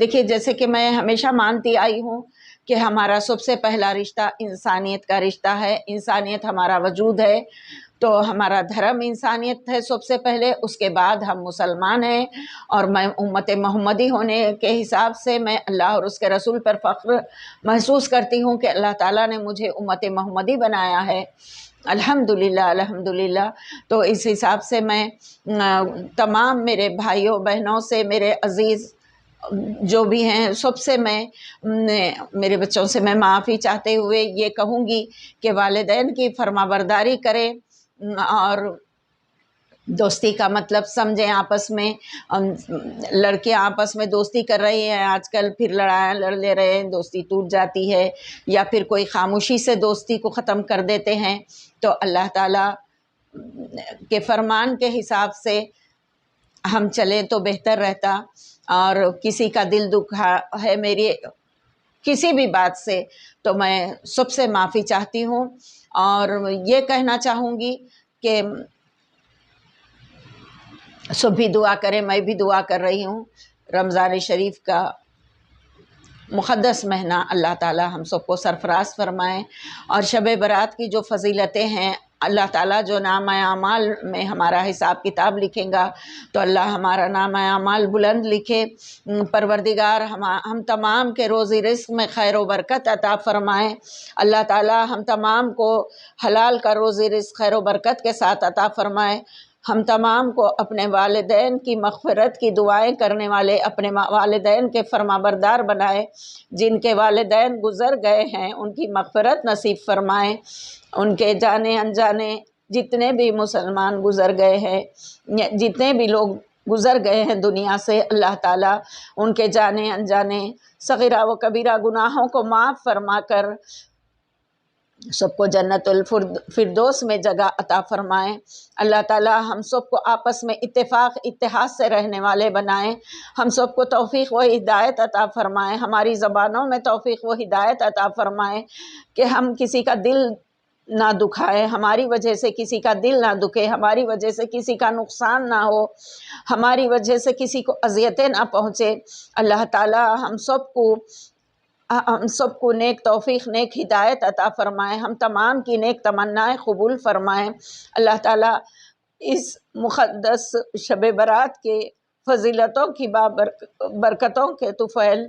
دیکھیے جیسے کہ میں ہمیشہ مانتی آئی ہوں کہ ہمارا سب سے پہلا رشتہ انسانیت کا رشتہ ہے، انسانیت ہمارا وجود ہے، تو ہمارا دھرم انسانیت ہے سب سے پہلے، اس کے بعد ہم مسلمان ہیں، اور میں امت محمدی ہونے کے حساب سے میں اللہ اور اس کے رسول پر فخر محسوس کرتی ہوں کہ اللہ تعالیٰ نے مجھے امت محمدی بنایا ہے، الحمدللہ الحمدللہ۔ تو اس حساب سے میں تمام میرے بھائیوں بہنوں سے، میرے عزیز جو بھی ہیں سب سے میں میرے بچوں سے میں معافی چاہتے ہوئے یہ کہوں گی کہ والدین کی فرما برداری کریں، اور دوستی کا مطلب سمجھیں آپس میں۔ لڑکیاں آپس میں دوستی کر رہی ہیں آج کل، پھر لڑائیاں لڑ لے رہے ہیں، دوستی ٹوٹ جاتی ہے، یا پھر کوئی خاموشی سے دوستی کو ختم کر دیتے ہیں۔ تو اللہ تعالیٰ کے فرمان کے حساب سے ہم چلیں تو بہتر رہتا، اور کسی کا دل دکھا ہے میری کسی بھی بات سے تو میں سب سے معافی چاہتی ہوں، اور یہ کہنا چاہوں گی کہ سب بھی دعا کریں، میں بھی دعا کر رہی ہوں۔ رمضان شریف کا مقدس مہینہ اللہ تعالیٰ ہم سب کو سرفراز فرمائیں، اور شب برات کی جو فضیلتیں ہیں، اللہ تعالیٰ جو نام اعمال میں ہمارا حساب کتاب لکھیں گا تو اللہ ہمارا نام اعمال بلند لکھے۔ پروردگار ہم تمام کے روزی رزق میں خیر و برکت عطا فرمائیں، اللہ تعالیٰ ہم تمام کو حلال کا روزی رزق خیر و برکت کے ساتھ عطا فرمائیں، ہم تمام کو اپنے والدین کی مغفرت کی دعائیں کرنے والے، اپنے والدین کے فرما بردار بنائے، جن کے والدین گزر گئے ہیں ان کی مغفرت نصیب فرمائیں، ان کے جانے انجانے جتنے بھی مسلمان گزر گئے ہیں، جتنے بھی لوگ گزر گئے ہیں دنیا سے، اللہ تعالیٰ ان کے جانے انجانے صغیرہ و کبیرہ گناہوں کو معاف فرما کر سب کو جنت الفردوس میں جگہ عطا فرمائیں۔ اللہ تعالیٰ ہم سب کو آپس میں اتفاق اتحاد سے رہنے والے بنائیں، ہم سب کو توفیق و ہدایت عطا فرمائیں، ہماری زبانوں میں توفیق و ہدایت عطا فرمائیں کہ ہم کسی کا دل نہ دکھائے، ہماری وجہ سے کسی کا دل نہ دکھے، ہماری وجہ سے کسی کا نقصان نہ ہو، ہماری وجہ سے کسی کو اذیتیں نہ پہنچے۔ اللہ تعالیٰ ہم سب کو نیک توفیق، نیک ہدایت عطا فرمائیں، ہم تمام کی نیک تمنائیں قبول فرمائیں۔ اللہ تعالیٰ اس مقدس شب برات کے فضیلتوں کی برکتوں کے طفیل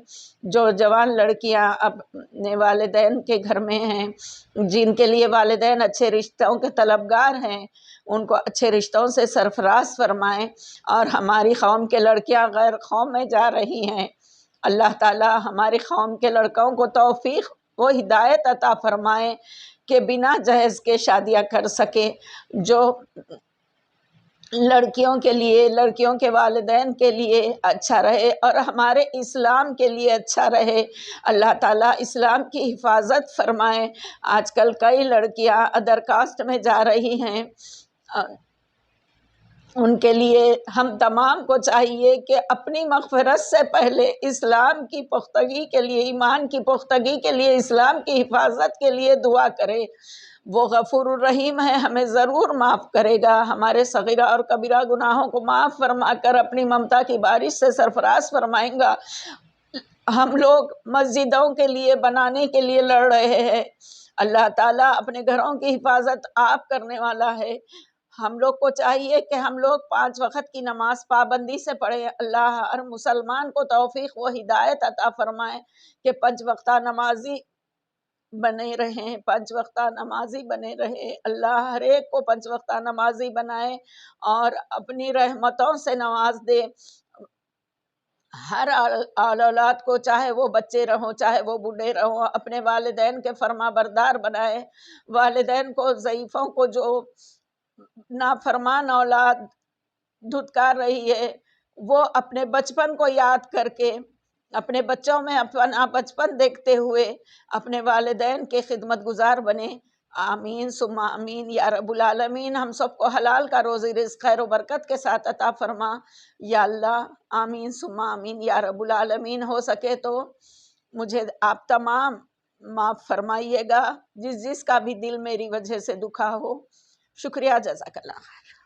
جو جوان لڑکیاں اپنے والدین کے گھر میں ہیں، جن کے لیے والدین اچھے رشتوں کے طلبگار ہیں، ان کو اچھے رشتوں سے سرفراز فرمائیں، اور ہماری قوم کے لڑکیاں غیر قوم میں جا رہی ہیں، اللہ تعالیٰ ہماری قوم کے لڑکوں کو توفیق و ہدایت عطا فرمائیں کہ بنا جہیز کے شادیاں کر سکے، جو لڑکیوں کے لیے، لڑکیوں کے والدین کے لیے اچھا رہے اور ہمارے اسلام کے لیے اچھا رہے۔ اللہ تعالیٰ اسلام کی حفاظت فرمائے۔ آج کل کئی لڑکیاں ادر کاسٹ میں جا رہی ہیں، ان کے لیے ہم تمام کو چاہیے کہ اپنی مغفرت سے پہلے اسلام کی پختگی کے لیے، ایمان کی پختگی کے لیے، اسلام کی حفاظت کے لیے دعا کرے۔ وہ غفور الرحیم ہے، ہمیں ضرور معاف کرے گا، ہمارے صغیرہ اور کبیرہ گناہوں کو معاف فرما کر اپنی ممتا کی بارش سے سرفراز فرمائیں گا۔ ہم لوگ مسجدوں کے لیے بنانے کے لیے لڑ رہے ہیں، اللہ تعالیٰ اپنے گھروں کی حفاظت آپ کرنے والا ہے۔ ہم لوگ کو چاہیے کہ ہم لوگ 5 وقت کی نماز پابندی سے پڑھیں۔ اللہ ہر مسلمان کو توفیق و ہدایت عطا فرمائے کہ 5 وقتہ نمازی بنے رہیں، 5 وقتہ نمازی بنے رہے۔ اللہ ہر ایک کو 5 وقتہ نمازی بنائے اور اپنی رحمتوں سے نواز دے۔ ہر اولاد کو، چاہے وہ بچے رہوں چاہے وہ بوڑھے رہوں، اپنے والدین کے فرما بردار بنائے۔ والدین کو، ضعیفوں کو، جو نافرمان اولاد دھتکار رہی ہے، وہ اپنے بچپن کو یاد کر کے، اپنے بچوں میں اپنا بچپن دیکھتے ہوئے اپنے والدین کے خدمت گزار بنے۔ آمین ثم آمین یا رب العالمین۔ ہم سب کو حلال کا روزی رزق خیر و برکت کے ساتھ عطا فرما یا اللہ، آمین ثم آمین یا رب العالمین۔ ہو سکے تو مجھے آپ تمام معاف فرمائیے گا، جس کا بھی دل میری وجہ سے دکھا ہو۔ شکریہ، جزاک اللہ خیر۔